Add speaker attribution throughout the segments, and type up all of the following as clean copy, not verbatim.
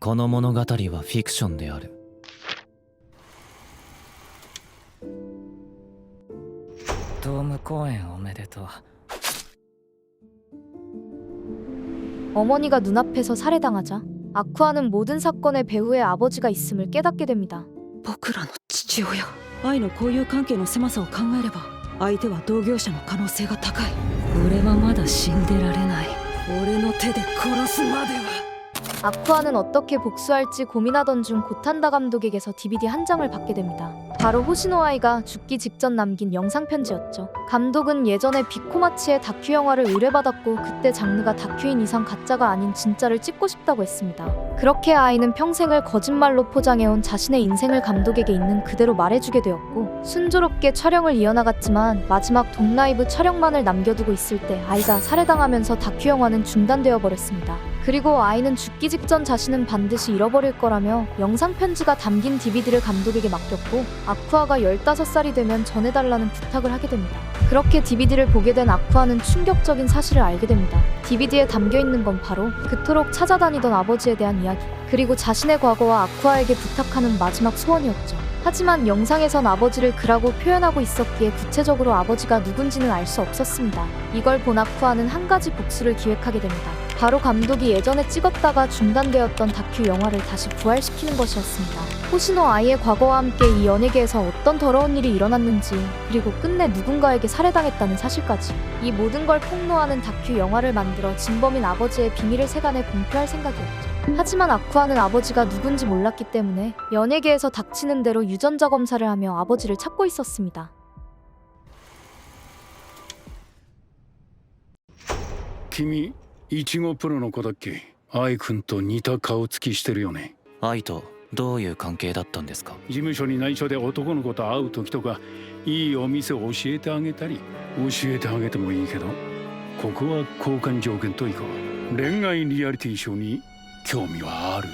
Speaker 1: この物語はフィクションである。ドーム公演おめでとう。
Speaker 2: 어머니가 눈앞에서 살해당하자 아쿠아는 모든 사건의 배후에 아버지가 있음을 깨닫게 됩니다.
Speaker 3: 僕らの父親、愛の交友関係の狭さを考えれば相手は同業者の可能性が高い。俺はまだ死んでられない。俺の手で殺すまでは。
Speaker 2: 아쿠아는 어떻게 복수할지 고민하던 중 고탄다 감독에게서 DVD 한 장을 받게 됩니다. 바로 호시노 아이가 죽기 직전 남긴 영상편지였죠. 감독은 예전에 비코마치의 다큐 영화를 의뢰받았고 그때 장르가 다큐인 이상 가짜가 아닌 진짜를 찍고 싶다고 했습니다. 그렇게 아이는 평생을 거짓말로 포장해온 자신의 인생을 감독에게 있는 그대로 말해주게 되었고 순조롭게 촬영을 이어나갔지만 마지막 동라이브 촬영만을 남겨두고 있을 때 아이가 살해당하면서 다큐 영화는 중단되어 버렸습니다. 그리고 아이는 죽기 직전 자신은 반드시 잃어버릴 거라며 영상편지가 담긴 DVD를 감독에게 맡겼고 아쿠아가 15살이 되면 전해달라는 부탁을 하게 됩니다. 그렇게 DVD를 보게 된 아쿠아는 충격적인 사실을 알게 됩니다. DVD에 담겨있는 건 바로 그토록 찾아다니던 아버지에 대한 이야기, 그리고 자신의 과거와 아쿠아에게 부탁하는 마지막 소원이었죠. 하지만 영상에선 아버지를 그라고 표현하고 있었기에 구체적으로 아버지가 누군지는 알 수 없었습니다. 이걸 본 아쿠아는 한 가지 복수를 기획하게 됩니다. 바로 감독이 예전에 찍었다가 중단되었던 다큐 영화를 다시 부활시키는 것이었습니다. 호시노 아이의 과거와 함께 이 연예계에서 어떤 더러운 일이 일어났는지, 그리고 끝내 누군가에게 살해당했다는 사실까지, 이 모든 걸 폭로하는 다큐 영화를 만들어 진범인 아버지의 비밀을 세간에 공표할 생각이었죠. 하지만 아쿠아는 아버지가 누군지 몰랐기 때문에 연예계에서 닥치는 대로 유전자 검사를 하며 아버지를 찾고 있었습니다.
Speaker 4: 君いちごプロの子だっけ。愛くんと似た顔つきしてるよね。
Speaker 1: 愛とどういう関係だったんですか？
Speaker 4: 事務所に内緒で男の子と会う時とかいいお店を教えてあげたり。教えてあげてもいいけどここは交換条件といこう。恋愛リアリティショーに興味はある？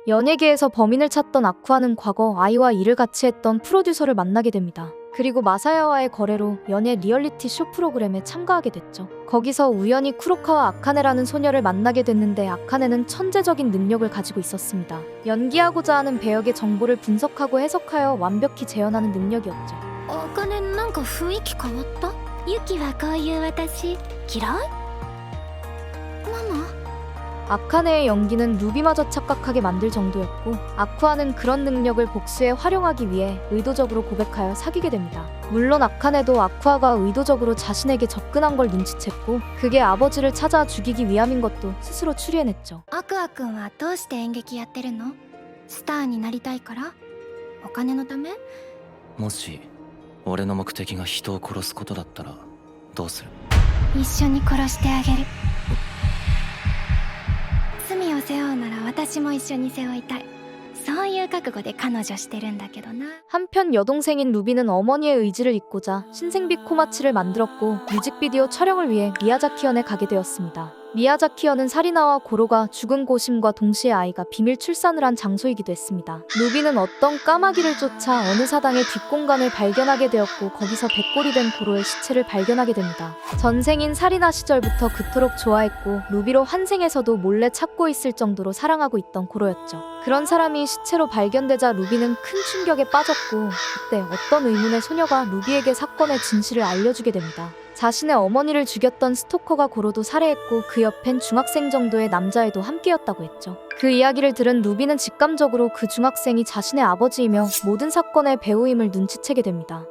Speaker 2: 연예계에서 범인을 찾던 아쿠아는 과거 아이와 일을 같이 했던 프로듀서를 만나게 됩니다. 그리고 마사야와의 거래로 연예 리얼리티 쇼 프로그램에 참가하게 됐죠. 거기서 우연히 쿠로카와 아카네라는 소녀를 만나게 됐는데 아카네는 천재적인 능력을 가지고 있었습니다. 연기하고자 하는 배역의 정보를 분석하고 해석하여 완벽히 재현하는 능력이었죠.
Speaker 5: お金なんか雰囲気変わった？ユキはこういう私嫌い？ママ？
Speaker 2: 아카네의 연기는 루비마저 착각하게 만들 정도였고 아쿠아는 그런 능력을 복수에 활용하기 위해 의도적으로 고백하여 사귀게 됩니다. 물론 아카네도 아쿠아가 의도적으로 자신에게 접근한 걸 눈치챘고 그게 아버지를 찾아 죽이기 위함인 것도 스스로 추리해냈죠.
Speaker 5: アクア君はどうして演劇やってるの？スターになりたいから？お金のため？
Speaker 1: もし俺の目的が人を殺すことだったらどうする？
Speaker 5: 一緒に殺してあげる。罪を背負うなら私も一緒に背負いたい。そういう覚悟で彼女してるんだけどな。
Speaker 2: 한편 여동생인 루비는 어머니의 의지를 잇고자 신생비 코마치를 만들었고 뮤직비디오 촬영을 위해 미야자키현에 가게 되었습니다. 미야자키현은 사리나와 고로가 죽은 곳임과 동시에 아이가 비밀 출산을 한 장소이기도 했습니다. 루비는 어떤 까마귀를 쫓아 어느 사당의 뒷공간을 발견하게 되었고 거기서 백골이 된 고로의 시체를 발견하게 됩니다. 전생인 사리나 시절부터 그토록 좋아했고 루비로 환생에서도 몰래 찾고 있을 정도로 사랑하고 있던 고로였죠. 그런 사람이 시체로 발견되자 루비는 큰 충격에 빠졌고 그때 어떤 의문의 소녀가 루비에게 사건의 진실을 알려주게 됩니다. 자신의 어머니를 죽였던 스토커가 고로도 살해했고 그 옆엔 중학생 정도의 남자애도 함께였다고 했죠. 그 이야기를 들은 루비는 직감적으로 그 중학생이 자신의 아버지이며 모든 사건의 배우임을 눈치채게 됩니다.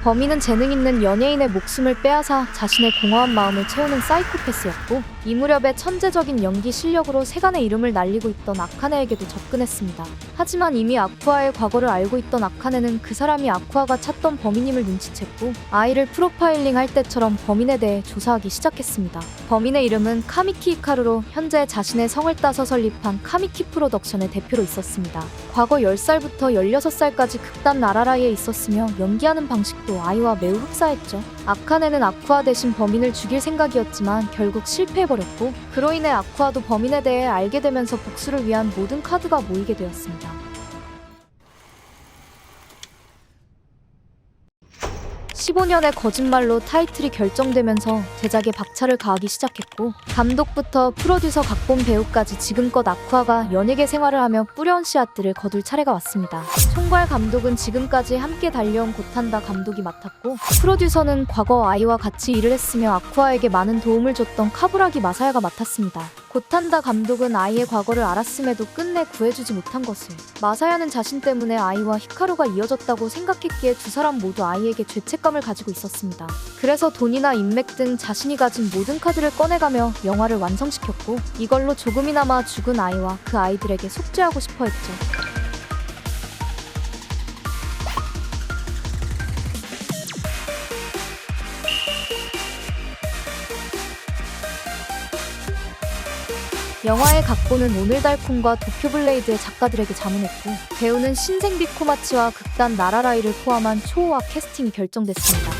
Speaker 2: 범인은 재능 있는 연예인의 목숨을 빼앗아 자신의 공허한 마음을 채우는 사이코패스였고 이 무렵에 천재적인 연기 실력으로 세간의 이름을 날리고 있던 아카네에게도 접근했습니다. 하지만 이미 아쿠아의 과거를 알고 있던 아카네는 그 사람이 아쿠아가 찾던 범인임을 눈치챘고 아이를 프로파일링 할 때처럼 범인에 대해 조사하기 시작했습니다. 범인의 이름은 카미키 히카루로 현재 자신의 성을 따서 설립한 카미키 프로덕션의 대표로 있었습니다. 과거 10살부터 16살까지 극단 나라라이에 있었으며 연기하는 방식도 아이와 매우 흡사했죠. 아카네는 아쿠아 대신 범인을 죽일 생각이었지만 결국 실패해버렸고 그로 인해 아쿠아도 범인에 대해 알게 되면서 복수를 위한 모든 카드가 모이게 되었습니다. 15년의 거짓말로 타이틀이 결정되면서 제작에 박차를 가하기 시작했고, 감독부터 프로듀서 각본 배우까지 지금껏 아쿠아가 연예계 생활을 하며 뿌려온 씨앗들을 거둘 차례가 왔습니다. 총괄 감독은 지금까지 함께 달려온 고탄다 감독이 맡았고, 프로듀서는 과거 아이와 같이 일을 했으며 아쿠아에게 많은 도움을 줬던 카부라기 마사야가 맡았습니다. 고탄다 감독은 아이의 과거를 알았음에도 끝내 구해주지 못한 것을, 마사야는 자신 때문에 아이와 히카루가 이어졌다고 생각했기에 두 사람 모두 아이에게 죄책감을 가지고 있었습니다. 그래서 돈이나 인맥 등 자신이 가진 모든 카드를 꺼내가며 영화를 완성시켰고, 이걸로 조금이나마 죽은 아이와 그 아이들에게 속죄하고 싶어 했죠. 영화의 각본은 오늘달콤과 도쿄블레이드의 작가들에게 자문했고, 배우는 신생비 코마치와 극단 나라라이를 포함한 초호화 캐스팅이 결정됐습니다.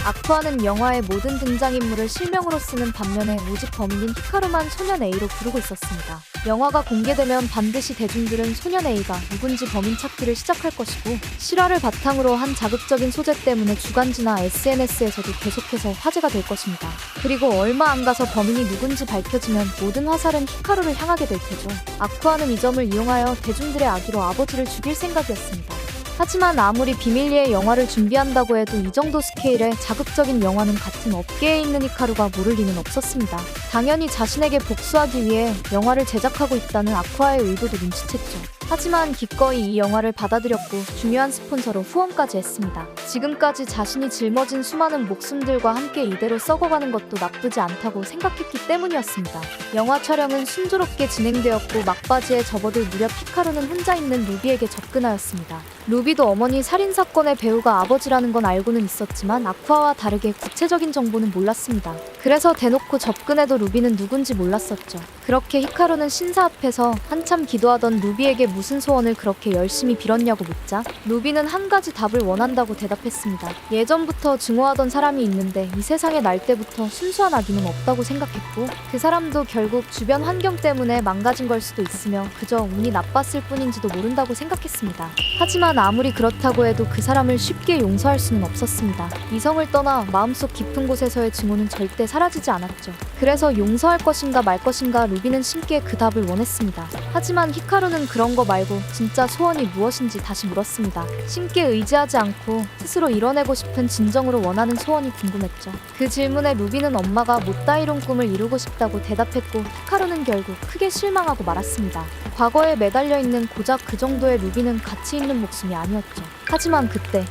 Speaker 2: 아쿠아는 영화의 모든 등장인물을 실명으로 쓰는 반면에 오직 범인인 히카루만 소년 A로 부르고 있었습니다. 영화가 공개되면 반드시 대중들은 소년 A가 누군지 범인 찾기를 시작할 것이고, 실화를 바탕으로 한 자극적인 소재 때문에 주간지나 SNS에서도 계속해서 화제가 될 것입니다. 그리고 얼마 안 가서 범인이 누군지 밝혀지면 모든 화살은 히카루를 향하게 될 테죠. 아쿠아는 이 점을 이용하여 대중들의 악의로 아버지를 죽일 생각이었습니다. 하지만 아무리 비밀리에 영화를 준비한다고 해도 이 정도 스케일의 자극적인 영화는 같은 업계에 있는 히카루가 모를 리는 없었습니다. 당연히 자신에게 복수하기 위해 영화를 제작하고 있다는 아쿠아의 의도도 눈치챘죠. 하지만 기꺼이 이 영화를 받아들였고 중요한 스폰서로 후원까지 했습니다. 지금까지 자신이 짊어진 수많은 목숨들과 함께 이대로 썩어가는 것도 나쁘지 않다고 생각했기 때문이었습니다. 영화 촬영은 순조롭게 진행되었고, 막바지에 접어들 무렵 히카루는 혼자 있는 루비에게 접근하였습니다. 루비도 어머니 살인사건의 배우가 아버지라는 건 알고는 있었지만 아쿠아와 다르게 구체적인 정보는 몰랐습니다. 그래서 대놓고 접근해도 루비는 누군지 몰랐었죠. 그렇게 히카루는 신사 앞에서 한참 기도하던 루비에게 무슨 소원을 그렇게 열심히 빌었냐고 묻자, 루비는 한 가지 답을 원한다고 대답했습니다. 예전부터 증오하던 사람이 있는데 이 세상에 날 때부터 순수한 악의는 없다고 생각했고, 그 사람도 결국 주변 환경 때문에 망가진 걸 수도 있으며 그저 운이 나빴을 뿐인지도 모른다고 생각했습니다. 하지만 아무리 그렇다고 해도 그 사람을 쉽게 용서할 수는 없었습니다. 이성을 떠나 마음속 깊은 곳에서의 증오는 절대 사라지지 않았죠. 그래서 용서할 것인가 말 것인가 루비는 신께 그 답을 원했습니다. 하지만 히카루는 그런 거 말고 진짜 소원이 무엇인지 다시 물었습니다. 신께 의지하지 않고 스스로 이뤄내고 싶은 진정으로 원하는 소원이 궁금했죠. 그 질문에 루비는 엄마가 못다 이룬 꿈을 이루고 싶다고 대답했고, 히카루는 결국 크게 실망하고 말았습니다. 과거에 매달려 있는 고작 그 정도의 루비는 가치 있는 목숨이 아니었죠. 하지만 그때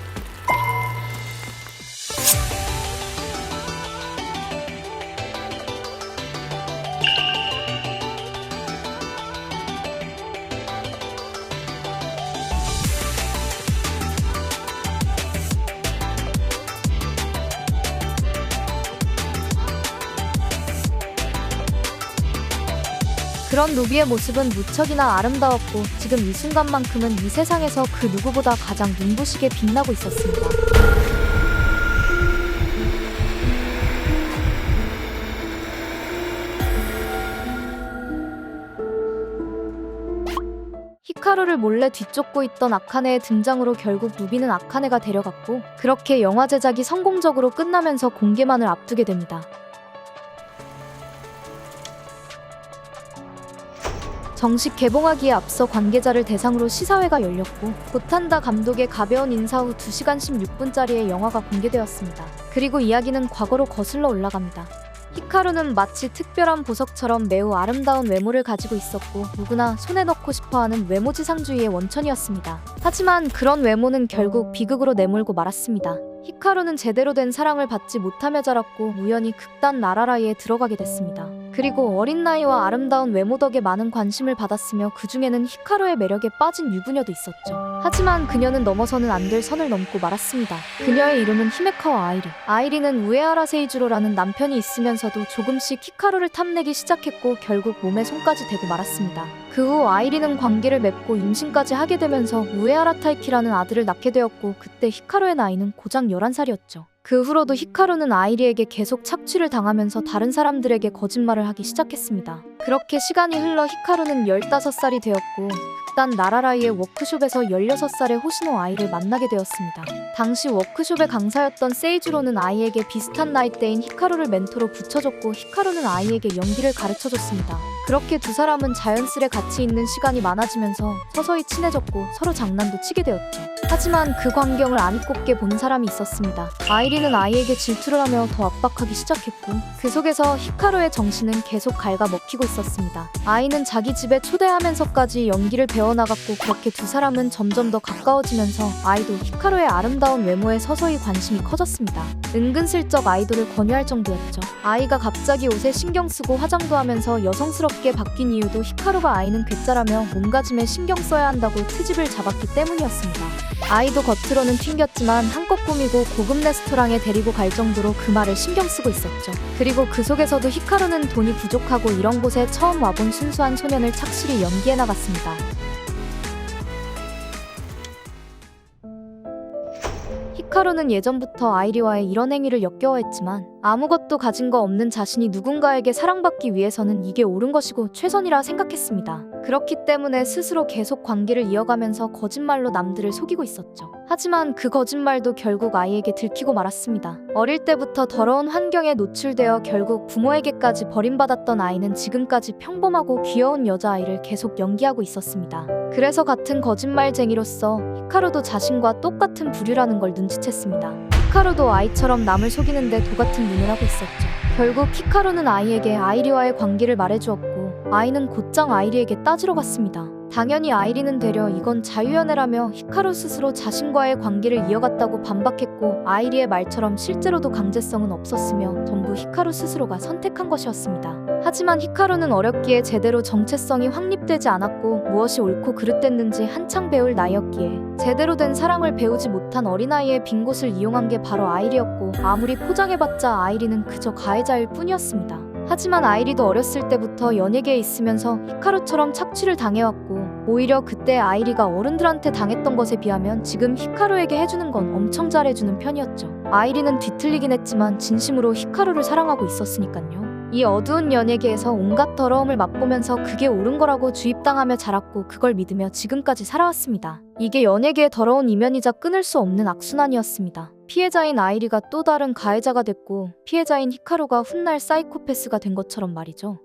Speaker 2: 그런 루비의 모습은 무척이나 아름다웠고, 지금 이 순간만큼은 이 세상에서 그 누구보다 가장 눈부시게 빛나고 있었습니다. 히카루를 몰래 뒤쫓고 있던 아카네의 등장으로 결국 루비는 아카네가 데려갔고, 그렇게 영화 제작이 성공적으로 끝나면서 공개만을 앞두게 됩니다. 정식 개봉하기에 앞서 관계자를 대상으로 시사회가 열렸고, 고탄다 감독의 가벼운 인사 후 2시간 16분짜리의 영화가 공개되었습니다. 그리고 이야기는 과거로 거슬러 올라갑니다. 히카루는 마치 특별한 보석처럼 매우 아름다운 외모를 가지고 있었고, 누구나 손에 넣고 싶어하는 외모지상주의의 원천이었습니다. 하지만 그런 외모는 결국 비극으로 내몰고 말았습니다. 히카루는 제대로 된 사랑을 받지 못하며 자랐고 우연히 극단 나라라이에 들어가게 됐습니다. 그리고 어린 나이와 아름다운 외모 덕에 많은 관심을 받았으며 그 중에는 히카루의 매력에 빠진 유부녀도 있었죠. 하지만 그녀는 넘어서는 안 될 선을 넘고 말았습니다. 그녀의 이름은 히메카와 아이리. 아이리는 우에하라 세이주로라는 남편이 있으면서도 조금씩 히카루를 탐내기 시작했고 결국 몸에 손까지 대고 말았습니다. 그 후 아이리는 관계를 맺고 임신까지 하게 되면서 우에하라 타이키라는 아들을 낳게 되었고 그때 히카루의 나이는 고작 11살이었죠. 그 후로도 히카루는 아이리에게 계속 착취를 당하면서 다른 사람들에게 거짓말을 하기 시작했습니다. 그렇게 시간이 흘러 히카루는 15살이 되었고 극단 나라라이의 워크숍에서 16살의 호시노 아이를 만나게 되었습니다. 당시 워크숍의 강사였던 세이주로는 아이에게 비슷한 나이대인 히카루를 멘토로 붙여줬고 히카루는 아이에게 연기를 가르쳐줬습니다. 그렇게 두 사람은 자연스레 같이 있는 시간이 많아지면서 서서히 친해졌고 서로 장난도 치게 되었죠. 하지만 그 광경을 아니꼽게 본 사람이 있었습니다. 아이리는 아이에게 질투를 하며 더 압박하기 시작했고 그 속에서 히카루의 정신은 계속 갉아먹히고 있었습니다. 아이는 자기 집에 초대하면서까지 연기를 배워나갔고 그렇게 두 사람은 점점 더 가까워지면서 아이도 히카루의 아름다운 외모에 서서히 관심이 커졌습니다. 은근슬쩍 아이돌을 권유할 정도였죠. 아이가 갑자기 옷에 신경 쓰고 화장도 하면서 여성스럽게 바뀐 이유도 히카루가 아이는 괴짜라며 몸가짐에 신경 써야 한다고 트집을 잡았기 때문이었습니다. 아이도 겉으로는 튕겼지만 한껏 꾸미고 고급 레스토랑에 데리고 갈 정도로 그 말을 신경 쓰고 있었죠. 그리고 그 속에서도 히카루는 돈이 부족하고 이런 곳에 처음 와본 순수한 소년을 착실히 연기해 나갔습니다. 히카루는 예전부터 아이리와의 이런 행위를 역겨워했지만 아무것도 가진 거 없는 자신이 누군가에게 사랑받기 위해서는 이게 옳은 것이고 최선이라 생각했습니다. 그렇기 때문에 스스로 계속 관계를 이어가면서 거짓말로 남들을 속이고 있었죠. 하지만 그 거짓말도 결국 아이에게 들키고 말았습니다. 어릴 때부터 더러운 환경에 노출되어 결국 부모에게까지 버림받았던 아이는 지금까지 평범하고 귀여운 여자아이를 계속 연기하고 있었습니다. 그래서 같은 거짓말쟁이로서 히카루도 자신과 똑같은 부류라는 걸 눈치챘습니다. 히카루도 아이처럼 남을 속이는데 도같은 눈을 하고 있었죠. 결국 히카루는 아이에게 아이리와의 관계를 말해주었고 아이는 곧장 아이리에게 따지러 갔습니다. 당연히 아이리는 되려 이건 자유연애라며 히카루 스스로 자신과의 관계를 이어갔다고 반박했고 아이리의 말처럼 실제로도 강제성은 없었으며 전부 히카루 스스로가 선택한 것이었습니다. 하지만 히카루는 어렸기에 제대로 정체성이 확립되지 않았고 무엇이 옳고 그릇됐는지 한창 배울 나이였기에 제대로 된 사랑을 배우지 못한 어린아이의 빈 곳을 이용한 게 바로 아이리였고 아무리 포장해봤자 아이리는 그저 가해자일 뿐이었습니다. 하지만 아이리도 어렸을 때부터 연예계에 있으면서 히카루처럼 착취를 당해왔고 오히려 그때 아이리가 어른들한테 당했던 것에 비하면 지금 히카루에게 해주는 건 엄청 잘해주는 편이었죠. 아이리는 뒤틀리긴 했지만 진심으로 히카루를 사랑하고 있었으니까요. 이 어두운 연예계에서 온갖 더러움을 맛보면서 그게 옳은 거라고 주입당하며 자랐고 그걸 믿으며 지금까지 살아왔습니다. 이게 연예계의 더러운 이면이자 끊을 수 없는 악순환이었습니다. 피해자인 아이리가 또 다른 가해자가 됐고 피해자인 히카루가 훗날 사이코패스가 된 것처럼 말이죠.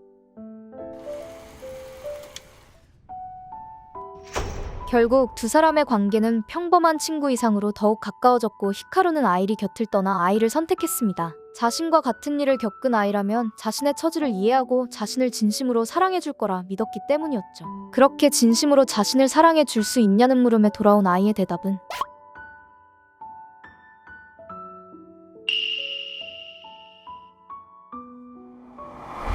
Speaker 2: 결국 두 사람의 관계는 평범한 친구 이상으로 더욱 가까워졌고 히카루는 아이리 곁을 떠나 아이를 선택했습니다. 자신과 같은 일을 겪은 아이라면 자신의 처지를 이해하고 자신을 진심으로 사랑해줄 거라 믿었기 때문이었죠. 그렇게 진심으로 자신을 사랑해줄 수 있냐는 물음에 돌아온 아이의 대답은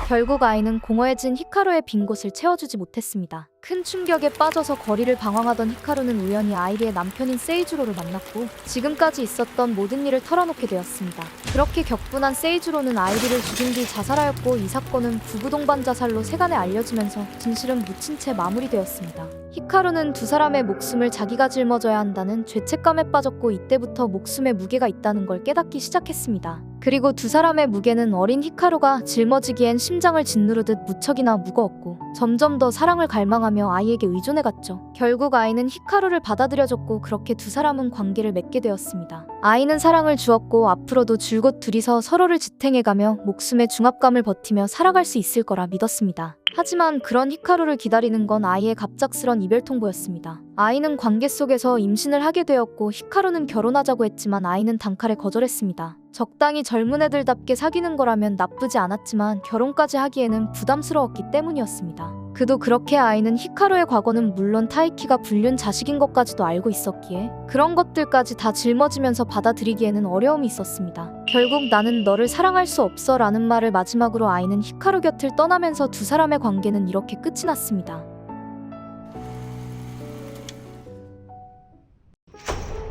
Speaker 2: 결국 아이는 공허해진 히카루의 빈 곳을 채워주지 못했습니다. 큰 충격에 빠져서 거리를 방황하던 히카루는 우연히 아이리의 남편인 세이주로를 만났고 지금까지 있었던 모든 일을 털어놓게 되었습니다. 그렇게 격분한 세이주로는 아이리를 죽인 뒤 자살하였고 이 사건은 부부 동반 자살로 세간에 알려지면서 진실은 묻힌 채 마무리되었습니다. 히카루는 두 사람의 목숨을 자기가 짊어져야 한다는 죄책감에 빠졌고 이때부터 목숨에 무게가 있다는 걸 깨닫기 시작했습니다. 그리고 두 사람의 무게는 어린 히카루가 짊어지기엔 심장을 짓누르듯 무척이나 무거웠고 점점 더 사랑을 갈망하며 아이에게 의존해갔죠. 결국 아이는 히카루를 받아들여줬고 그렇게 두 사람은 관계를 맺게 되었습니다. 아이는 사랑을 주었고 앞으로도 줄곧 둘이서 서로를 지탱해가며 목숨의 중압감을 버티며 살아갈 수 있을 거라 믿었습니다. 하지만 그런 히카루를 기다리는 건 아이의 갑작스런 이별 통보였습니다. 아이는 관계 속에서 임신을 하게 되었고 히카루는 결혼하자고 했지만 아이는 단칼에 거절했습니다. 적당히 젊은 애들답게 사귀는 거라면 나쁘지 않았지만 결혼까지 하기에는 부담스러웠기 때문이었습니다. 그도 그렇게 아이는 히카루의 과거는 물론 타이키가 불륜 자식인 것까지도 알고 있었기에 그런 것들까지 다 짊어지면서 받아들이기에는 어려움이 있었습니다. 결국 나는 너를 사랑할 수 없어 라는 말을 마지막으로 아이는 히카루 곁을 떠나면서 두 사람의 관계는 이렇게 끝이 났습니다.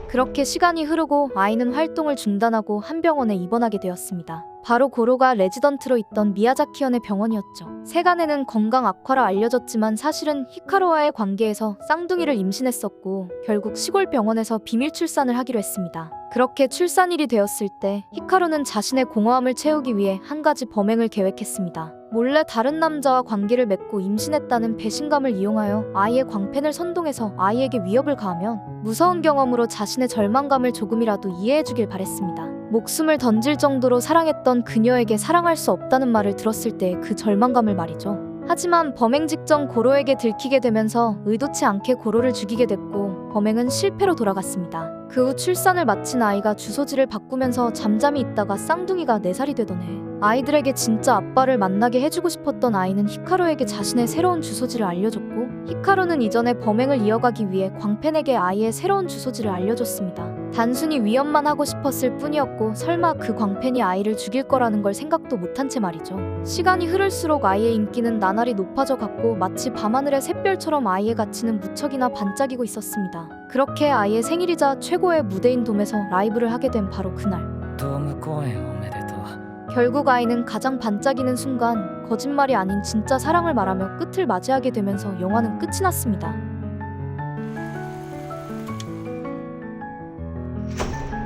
Speaker 2: 그렇게 시간이 흐르고 아이는 활동을 중단하고 한 병원에 입원하게 되었습니다. 바로 고로가 레지던트로 있던 미야자키현의 병원이었죠. 세간에는 건강 악화라 알려졌지만 사실은 히카루와의 관계에서 쌍둥이를 임신했었고 결국 시골 병원에서 비밀 출산을 하기로 했습니다. 그렇게 출산일이 되었을 때 히카루는 자신의 공허함을 채우기 위해 한 가지 범행을 계획했습니다. 몰래 다른 남자와 관계를 맺고 임신했다는 배신감을 이용하여 아이의 광팬을 선동해서 아이에게 위협을 가하면 무서운 경험으로 자신의 절망감을 조금이라도 이해해주길 바랬습니다. 목숨을 던질 정도로 사랑했던 그녀에게 사랑할 수 없다는 말을 들었을 때의 그 절망감을 말이죠. 하지만 범행 직전 고로에게 들키게 되면서 의도치 않게 고로를 죽이게 됐고 범행은 실패로 돌아갔습니다. 그 후 출산을 마친 아이가 주소지를 바꾸면서 잠잠히 있다가 쌍둥이가 4살이 되던 해 아이들에게 진짜 아빠를 만나게 해주고 싶었던 아이는 히카루에게 자신의 새로운 주소지를 알려줬고 히카루는 이전의 범행을 이어가기 위해 광팬에게 아이의 새로운 주소지를 알려줬습니다. 단순히 위협만 하고 싶었을 뿐이었고 설마 그 광팬이 아이를 죽일 거라는 걸 생각도 못한 채 말이죠. 시간이 흐를수록 아이의 인기는 나날이 높아져 갔고 마치 밤하늘의 샛별처럼 아이의 가치는 무척이나 반짝이고 있었습니다. 그렇게 아이의 생일이자 최고의 무대인 돔에서 라이브를 하게 된 바로 그날
Speaker 1: ドーム公演おめでとう
Speaker 2: 결국 아이는 가장 반짝이는 순간 거짓말이 아닌 진짜 사랑을 말하며 끝을 맞이하게 되면서 영화는 끝이 났습니다.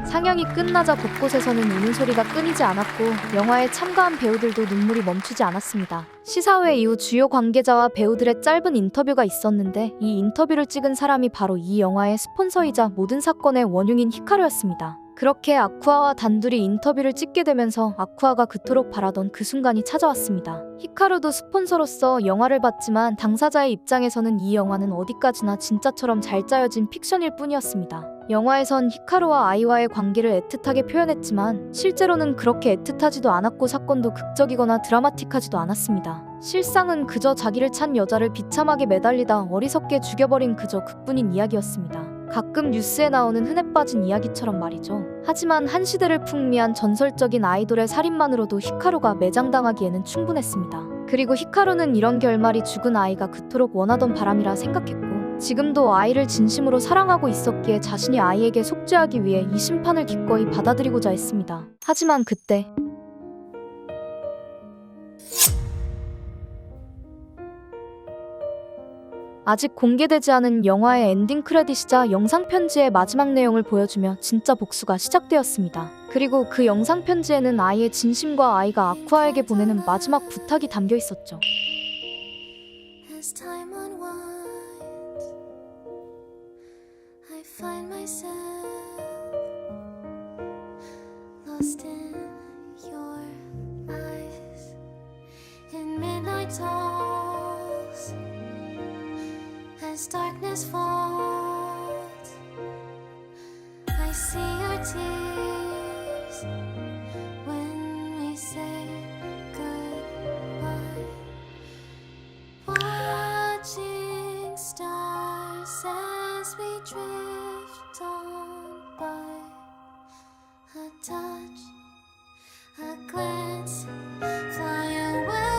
Speaker 2: 상영이 끝나자 곳곳에서는 우는 소리가 끊이지 않았고 영화에 참가한 배우들도 눈물이 멈추지 않았습니다. 시사회 이후 주요 관계자와 배우들의 짧은 인터뷰가 있었는데 이 인터뷰를 찍은 사람이 바로 이 영화의 스폰서이자 모든 사건의 원흉인 히카루였습니다. 그렇게 아쿠아와 단둘이 인터뷰를 찍게 되면서 아쿠아가 그토록 바라던 그 순간이 찾아왔습니다. 히카루도 스폰서로서 영화를 봤지만 당사자의 입장에서는 이 영화는 어디까지나 진짜처럼 잘 짜여진 픽션일 뿐이었습니다. 영화에선 히카루와 아이와의 관계를 애틋하게 표현했지만 실제로는 그렇게 애틋하지도 않았고 사건도 극적이거나 드라마틱하지도 않았습니다. 실상은 그저 자기를 찬 여자를 비참하게 매달리다 어리석게 죽여버린 그저 그뿐인 이야기였습니다. 가끔 뉴스에 나오는 흔해 빠진 이야기처럼 말이죠. 하지만 한 시대를 풍미한 전설적인 아이돌의 살인만으로도 히카루가 매장당하기에는 충분했습니다. 그리고 히카루는 이런 결말이 죽은 아이가 그토록 원하던 바람이라 생각했고 지금도 아이를 진심으로 사랑하고 있었기에 자신이 아이에게 속죄하기 위해 이 심판을 기꺼이 받아들이고자 했습니다. 하지만 그때 아직 공개되지 않은 영화의 엔딩 크레딧이자 영상 편지의 마지막 내용을 보여주며 진짜 복수가 시작되었습니다. 그리고 그 영상 편지에는 아이의 진심과 아이가 아쿠아에게 보내는 마지막 부탁이 담겨 있었죠.
Speaker 5: As time unwinds, I find myself lost in your eyes. In midnight talks, as darkness falls, I see your tears when we say goodbye. Watching stars as we drift on by. A touch, a glance, fly away.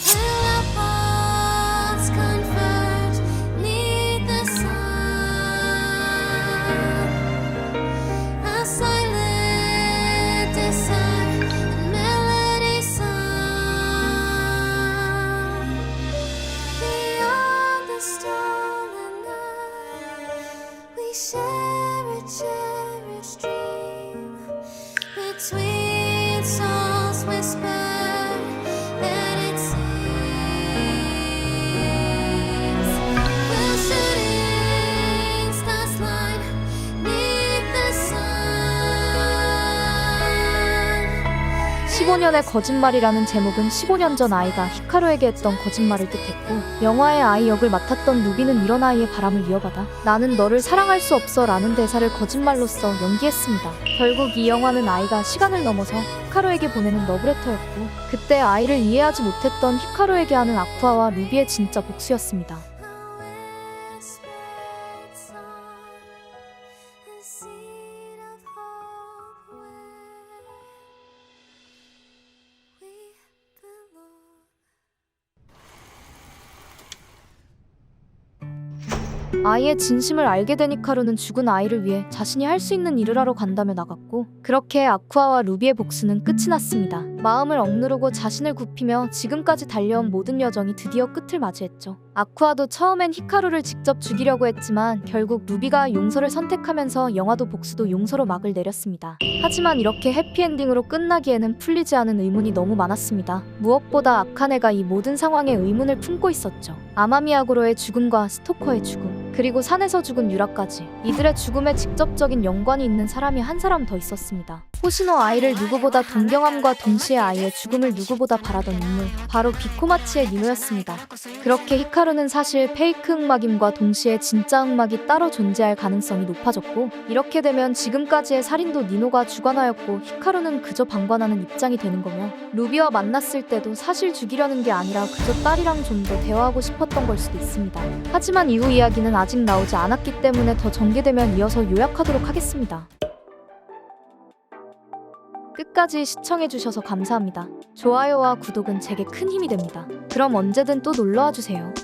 Speaker 5: Till our paths converge 'neath the sun. A silent desire, a melody sung. Beyond the stolen night, we share a cherished dream. Between souls whisper that it seems. Will shooting stars line 'neath the sun.
Speaker 2: 15년의 거짓말이라는 제목은 15년 전 아이가 히카루에게 했던 거짓말을 뜻했고, 영화의 아이 역을 맡았던 루비는 이런 아이의 바람을 이어받아 나는 너를 사랑할 수 없어 라는 대사를 거짓말로써 연기했습니다. 결국 이 영화는 아이가 시간을 넘어서 히카루에게 보내는 러브레터였고, 그때 아이를 이해하지 못했던 히카루에게 하는 아쿠아와 루비의 진짜 복수였습니다. 아이의 진심을 알게 된 히카루는 죽은 아이를 위해 자신이 할 수 있는 일을 하러 간다며 나갔고, 그렇게 아쿠아와 루비의 복수는 끝이 났습니다. 마음을 억누르고 자신을 굽히며 지금까지 달려온 모든 여정이 드디어 끝을 맞이했죠. 아쿠아도 처음엔 히카루를 직접 죽이려고 했지만 결국 루비가 용서를 선택하면서 영화도 복수도 용서로 막을 내렸습니다. 하지만 이렇게 해피엔딩으로 끝나기에는 풀리지 않은 의문이 너무 많았습니다. 무엇보다 아카네가 이 모든 상황에 의문을 품고 있었죠. 아마미야고로의 죽음과 스토커의 죽음, 그리고 산에서 죽은 유라까지 이들의 죽음에 직접적인 연관이 있는 사람이 한 사람 더 있었습니다. 호시노 아이를 누구보다 동경함과 동시에 아이의 죽음을 누구보다 바라던 인물, 바로 비코마치의 니노였습니다. 그렇게 히카루는 사실 페이크 흑막임과 동시에 진짜 흑막이 따로 존재할 가능성이 높아졌고, 이렇게 되면 지금까지의 살인도 니노가 주관하였고 히카루는 그저 방관하는 입장이 되는 거며, 루비와 만났을 때도 사실 죽이려는 게 아니라 그저 딸이랑 좀 더 대화하고 싶었던 걸 수도 있습니다. 하지만 이후 이야기는 아직 나오지 않았기 때문에 더 전개되면 이어서 요약하도록 하겠습니다. 끝까지 시청해주셔서 감사합니다. 좋아요와 구독은 제게 큰 힘이 됩니다. 그럼 언제든 또 놀러와 주세요.